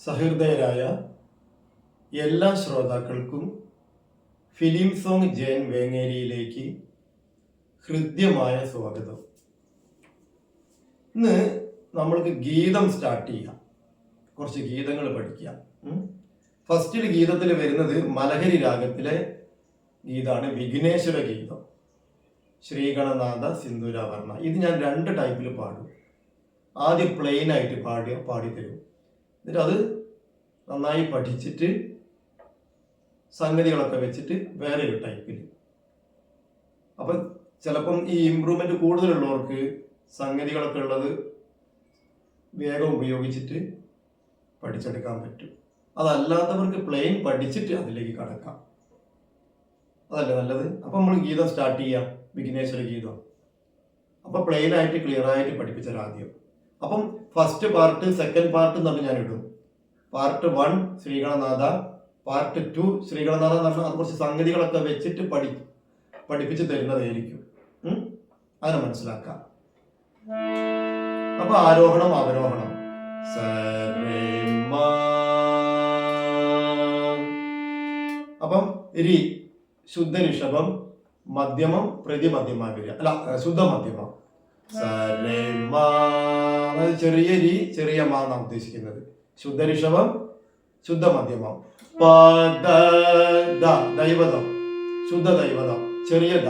സഹൃദയരായ എല്ലാ ശ്രോതാക്കൾക്കും film song Jayan വേങ്ങേരിയിലേക്ക് ഹൃദ്യമായ സ്വാഗതം. ഇന്ന് നമ്മൾക്ക് ഗീതം സ്റ്റാർട്ട് ചെയ്യാം, കുറച്ച് ഗീതങ്ങൾ പഠിക്കാം. ഫസ്റ്റിൽ ഗീതത്തിൽ വരുന്നത് മലഹരി രാഗത്തിലെ ഗീതാണ്, വിഘ്നേശ്വര ഗീതം, ശ്രീഗണനാഥ സിന്ദൂരാഭരണ. ഇത് ഞാൻ 2 ടൈപ്പിൽ പാടും. ആദ്യം പ്ലെയിൻ ആയിട്ട് പാടിത്തരും, എന്നിട്ട് അത് നന്നായി പഠിച്ചിട്ട് സംഗതികളൊക്കെ വെച്ചിട്ട് വേറൊരു ടൈപ്പിൽ. അപ്പം ചിലപ്പം ഈ ഇമ്പ്രൂവ്മെന്റ് കൂടുതലുള്ളവർക്ക് സംഗതികളൊക്കെ ഉള്ളത് വേഗം ഉപയോഗിച്ചിട്ട് പഠിച്ചെടുക്കാൻ പറ്റും. അതല്ലാത്തവർക്ക് പ്ലെയിൻ പഠിച്ചിട്ട് അതിലേക്ക് കടക്കാം, അതല്ലേ നല്ലത്. അപ്പം നമ്മൾ ഗീതം സ്റ്റാർട്ട് ചെയ്യാം, വിഘ്നേശ്വര ഗീതം. അപ്പം പ്ലെയിൻ ആയിട്ട് ക്ലിയർ ആയിട്ട് പഠിപ്പിച്ചാൽ ആദ്യം. അപ്പം ഫസ്റ്റ് പാർട്ട്, സെക്കൻഡ് പാർട്ട് എന്ന് പറഞ്ഞ് ഞാൻ ഇടും. പാർട്ട് 1 ശ്രീഗണനാഥ, പാർട്ട് 2 ശ്രീഗണനാഥ എന്ന് പറഞ്ഞാൽ അത് കുറച്ച് സംഗതികളൊക്കെ വെച്ചിട്ട് പഠിപ്പിച്ച് തരുന്നതായിരിക്കും. അങ്ങനെ മനസ്സിലാക്കാം. അപ്പൊ ആരോഹണം അവരോഹണം. അപ്പം രി ശുദ്ധ ഋഷഭം, മധ്യമം പ്രതിമധ്യമ വരിക, അല്ല ശുദ്ധ മധ്യമം. ചെറിയ രി ചെറിയ മാ നാം ഉദ്ദേശിക്കുന്നത്. ശുദ്ധ ഋഷഭം, ശുദ്ധ മധ്യമം. പദ ദൈവതം, ശുദ്ധ ദൈവതം, ചെറിയ ദ.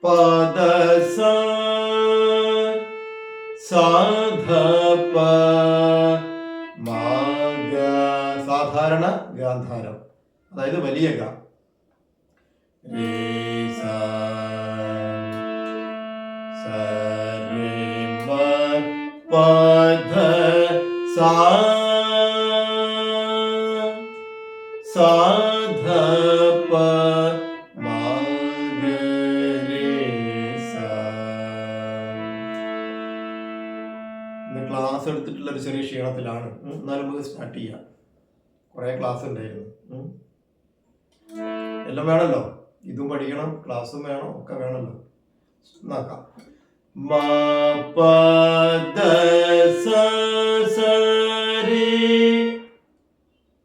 പദ സാധാരണ ഗാന്ധാരം, അതായത് വലിയ ഗ. പദ ക്ലാസ് എടുത്തിട്ടുള്ള ഒരു ചെറിയ ക്ഷീണത്തിലാണ്, എന്നാലും നമുക്ക് സ്റ്റാർട്ട് ചെയ്യാം. കുറെ ക്ലാസ് ഉണ്ടായിരുന്നു, എല്ലാം വേണമല്ലോ. ഇതും പഠിക്കണം, ക്ലാസ്സും വേണം, ഒക്കെ വേണമല്ലോ. നോക്കാം.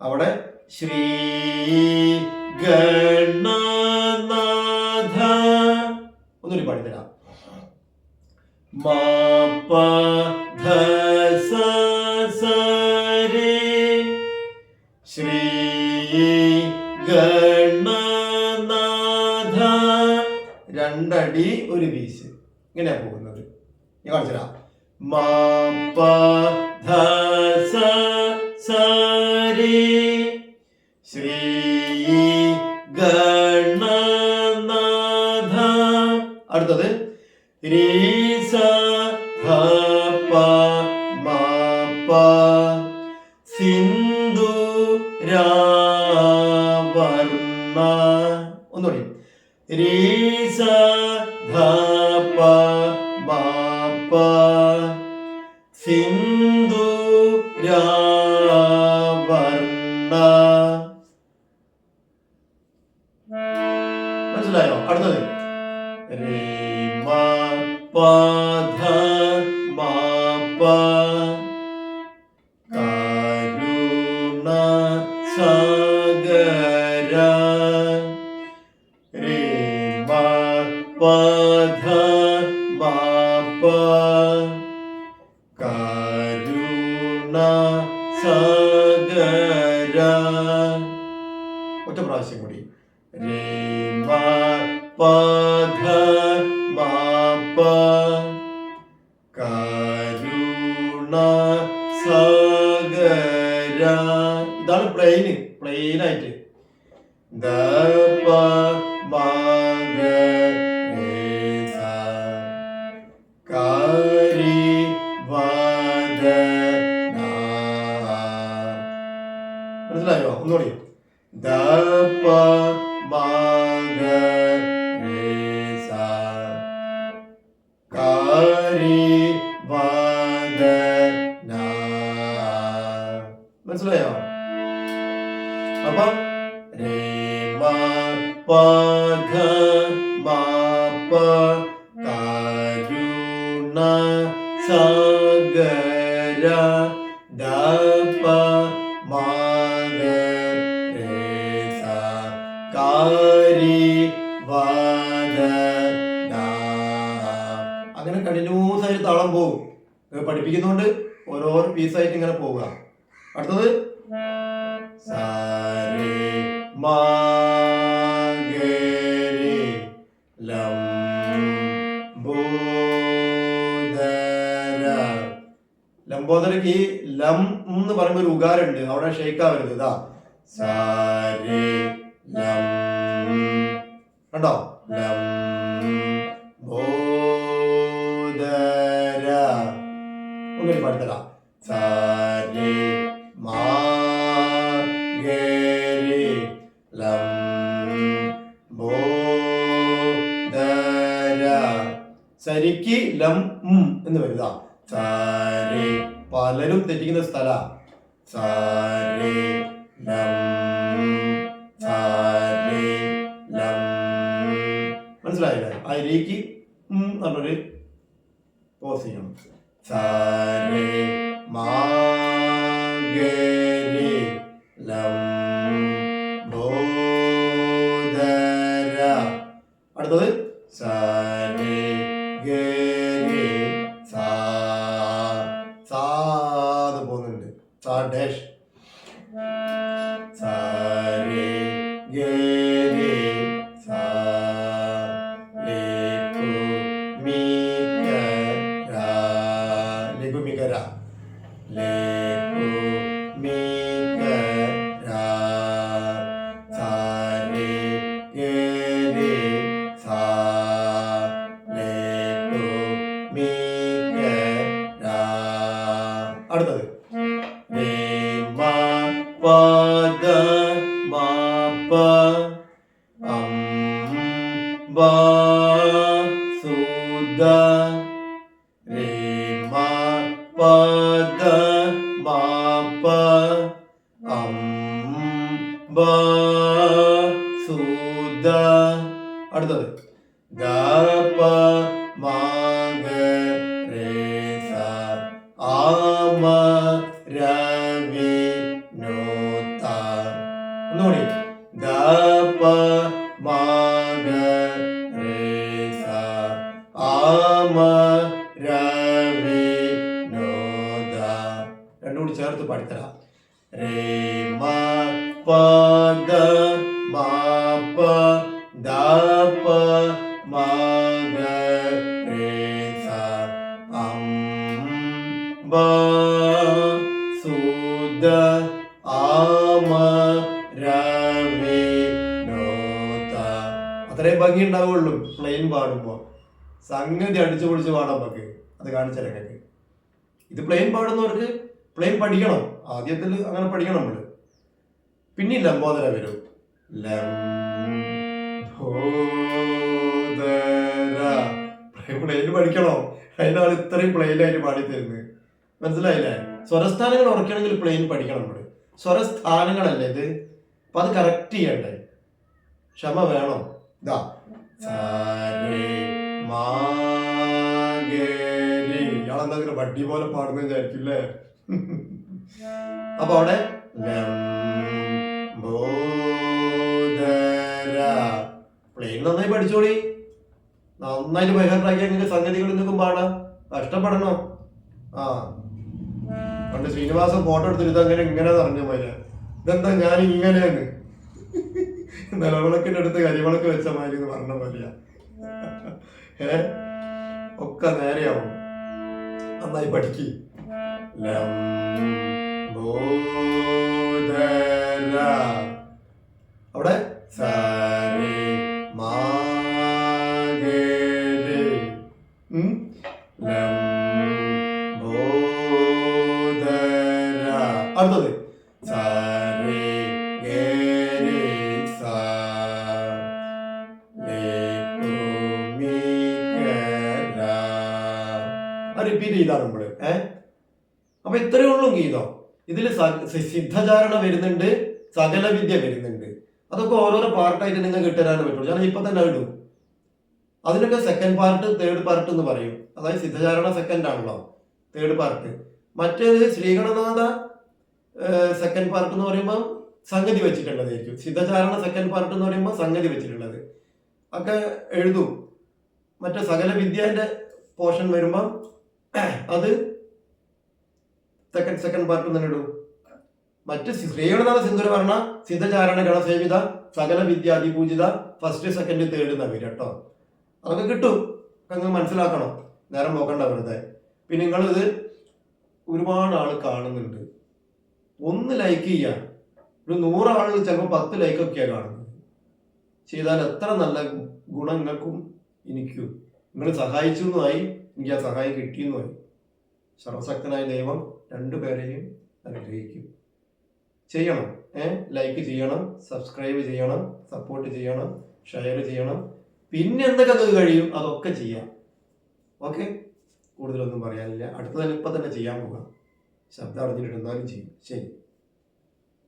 അവിടെ ശ്രീ ഗണനാഥ ഒന്നുകൂടി പാടിത്തരാം. ശ്രീ ഗണനാഥ, 2 അടി 1 വീശ്, ഇങ്ങനെയാ പോകുന്നത്. ഞാൻ കാണിച്ചുതരാം. ശ്രീ ഗണനാഥ. അടുത്തത് സിന്ദൂരാഭരണ. ഒന്നുകൂടി. സിന്ദൂരാഭരണ. മനസ്സിലായോ? അടുത്തത് പധ മാപ കരുണ സാഗര. പധ മാപ കരുണ സാഗര. ഒറ്റ പ്രാവശ്യം കൂടി. പധ മാപ കരുണ സാഗര. ഇതാണ് പ്ലെയിൻ ആയിട്ട്. ദ പ മ ഗ രേ സ കരി വ ദ ന. മനസ്സിലായോ? ഒന്നുകൂടി. ദ പ മ ഗ രേ സ കരി വ ദ ന. മനസ്സിലായോ? അപ്പം പധ മാപ കരുണ സാഗര. ദ പ മ പഠിപ്പിക്കുന്നതുകൊണ്ട് ഓരോരോ പീസായിട്ട് ഇങ്ങനെ പോവുക. അടുത്തത് സാ രേ മാ ഗേ രേ ലം ബോ ധ ര. ലംബോദരക്ക് ഈ ലം എന്ന് പറയുമ്പോൾ ഒരു ഉകാരുണ്ട്, അവിടെ ഷെയ്ക്കാവരുത്. ഇതാ സാ രേ ലം, കണ്ടോ, ലം ബോ ധ ര. ഒന്നിനും പഠിത്തരാം. സാ രേ മാ ഗേ രേ ലം ബോ ധ ര. സരിക്ക് ലം എന്ന് വരുതാ. സാ രേ, പലരും തെറ്റിക്കുന്ന സ്ഥല. സാ രേ ലം, സാ രേ ലം. മനസ്സിലായില്ലേ? ആ രേക്ക് പറഞ്ഞൊരു പോസ് ചെയ്യണം. സാ രേ മാ ഗേ രേ ലം ബോ ധ ര. അടുത്തത് സാ രേ ഗേ രേ സാ. സാന്ന് പോകുന്നുണ്ട്. സാ ഡാഷ്. സാ രേ ഗേ രേ സാ ലേ കു മീ ക ര. ലേ കു മീ ക ര. ലേ കു മീ ക ര. സാ രേ ഗേ രേ സാ ലേ കു മീ ക ര. അടുത്തത് രേ മാ പ ധ മാ പ അം ബ സു ധ. രേ മാ പ ധ മാ പ അം ബ സു ധ. അടുത്തത് ഗ പ മാ ഗ രേ സാ ആ മ ര വി നോ ത. ഒന്നുകൂടി. ഗ പ മാ ഗ രേ സാ ആ മ ര വി നോ ത. രണ്ടും കൂടി ചേർത്ത് പാടിത്തരാം. രേ മാ പ ധ മാ പ ധ പ മാ ഗ രേ സാ അം ബ സു ധ ആ മ ര വി നോ ത. അത്രയും ഭംഗി ഉണ്ടാവുള്ളൂ പ്ലെയിൻ പാടുമ്പോ. സംഗതി അടിച്ചു പൊളിച്ച് പാടാൻ നമുക്ക് അത് കാണിച്ചിടക്കൊക്കെ. ഇത് പ്ലെയിൻ പാടുന്നവർക്ക് പ്ലെയിൻ പഠിക്കണം. ആദ്യത്തിൽ അങ്ങനെ പഠിക്കണം നമ്മള്. പിന്നെ ലംബോദര വരും. ലം ബോ ധ ര. പ്ലെയിൻ പഠിക്കണോ? അതിനാണ് ഇത്രയും പ്ലെയിനായിട്ട് പാടി തരുന്നത്. മനസ്സിലായില്ലേ? സ്വരസ്ഥാനങ്ങൾ ഉറക്കണമെങ്കിൽ പ്ലെയിൻ പഠിക്കണം നമ്മള്. സ്വരസ്ഥാനങ്ങളല്ലേ ഇത്. അപ്പൊ അത് കറക്റ്റ് ചെയ്യണ്ടേ, ക്ഷമ വേണം. ഇതാ സാ രേ മാ ഗേ രേ. ഇയാളെന്താ വട്ടി പോലെ പാടുന്ന വിചാരിക്കില്ലേ? അപ്പൊ അവിടെ ലം ബോ ധ ര. പ്ലെയിൻ നന്നായി പഠിച്ചോളി. നന്നായിട്ട് ബൈഹാർട്ടാക്കി അങ്ങനെ സംഗതികൾ നിൽക്കും പാടാം. കഷ്ടപ്പെടണോ? ആ പണ്ട് ശ്രീനിവാസൻ ഫോട്ടോ എടുത്തിട്ട് ഇതങ്ങനെ ഇങ്ങനെ പറഞ്ഞു പോലെ. ഇതെന്താ ഞാൻ ഇങ്ങനെയാണ് നിലവിളക്കിന്റെ അടുത്ത് കരിവിളക്ക് വെച്ച മാതിരി എന്ന് പറഞ്ഞ പോലെയാ. ഒക്കെ നേരെയാവും. നന്നായി പഠിക്ക്. ലം ബോ ധ ര. അവിടെ സാ രേ മാ ഗേ രേ. ലം ബോ ധ ര. അടുത്തത് സാ രേ ഗേ രേ സാ ലേ കു മീ ക ര. റിപ്പീറ്റ് ചെയ്താണ് നമ്മള്. അപ്പൊ ഇത്രയേ ഉള്ളൂ ഗീതം. ഇതിൽ സിദ്ധചാരണ വരുന്നുണ്ട്, സകല വിദ്യ വരുന്നുണ്ട്. അതൊക്കെ ഓരോരോ പാർട്ടായിട്ട് നിങ്ങൾക്ക് ഇട്ടുതരാൻ പറ്റുള്ളൂ. ഞാൻ ഇപ്പൊ തന്നെ ഇടും. അതിനൊക്കെ സെക്കൻഡ് പാർട്ട്, തേർഡ് പാർട്ട് എന്ന് പറയും. അതായത് സിദ്ധചാരണ സെക്കൻഡ് ആണല്ലോ, തേർഡ് പാർട്ട്. മറ്റേത് ശ്രീഗണനാഥ സെക്കൻഡ് പാർട്ട് എന്ന് പറയുമ്പോൾ സംഗതി വെച്ചിട്ടുള്ളതായിരിക്കും. സിദ്ധചാരണ സെക്കൻഡ് പാർട്ട് എന്ന് പറയുമ്പോൾ സംഗതി വെച്ചിട്ടുള്ളത് ഒക്കെ എഴുതും. മറ്റേ സകല വിദ്യന്റെ പോർഷൻ വരുമ്പം അത് സെക്കൻഡ് പാർട്ട് തന്നെ ഇടൂ. മറ്റ് ശ്രീകണ്ഠനാഥ സിന്ധുര പറഞ്ഞ സിദ്ധചാരണ ഗണസേവിത സകല വിദ്യാധിപൂജിത ഫസ്റ്റ് സെക്കൻഡ് തേർഡ് എന്നാ വരിക കേട്ടോ. അതൊക്കെ കിട്ടും, അങ്ങ് മനസ്സിലാക്കണം, നേരം നോക്കണ്ട വെറുതെ. പിന്നെ നിങ്ങളിത് ഒരുപാട് ആൾ കാണുന്നുണ്ട്, ഒന്ന് ലൈക്ക് ചെയ്യാൻ. ഒരു 100 ആളുകൾ ചിലപ്പോൾ 10 ലൈക്കൊക്കെയാണ് കാണുന്നത്. ചെയ്താൽ എത്ര നല്ല ഗുണം നിങ്ങൾക്കും എനിക്കും. നിങ്ങൾ സഹായിച്ചു എന്നുമായി, എനിക്ക് ആ സഹായം കിട്ടിയെന്നുമായി. സർവശക്തനായ ദൈവം രണ്ടുപേരെയും അനുഗ്രഹിക്കും. ചെയ്യണം, ലൈക്ക് ചെയ്യണം, സബ്സ്ക്രൈബ് ചെയ്യണം, സപ്പോർട്ട് ചെയ്യണം, ഷെയർ ചെയ്യണം. പിന്നെ എന്തൊക്കെ അത് കഴിയും അതൊക്കെ ചെയ്യാം. ഓക്കെ, കൂടുതലൊന്നും പറയാനില്ല. അടുത്തതിന് ഇപ്പം തന്നെ ചെയ്യാൻ പോകാം. ശബ്ദം അറിഞ്ഞിട്ടുണ്ടെന്നാലും ചെയ്യും. ശരി.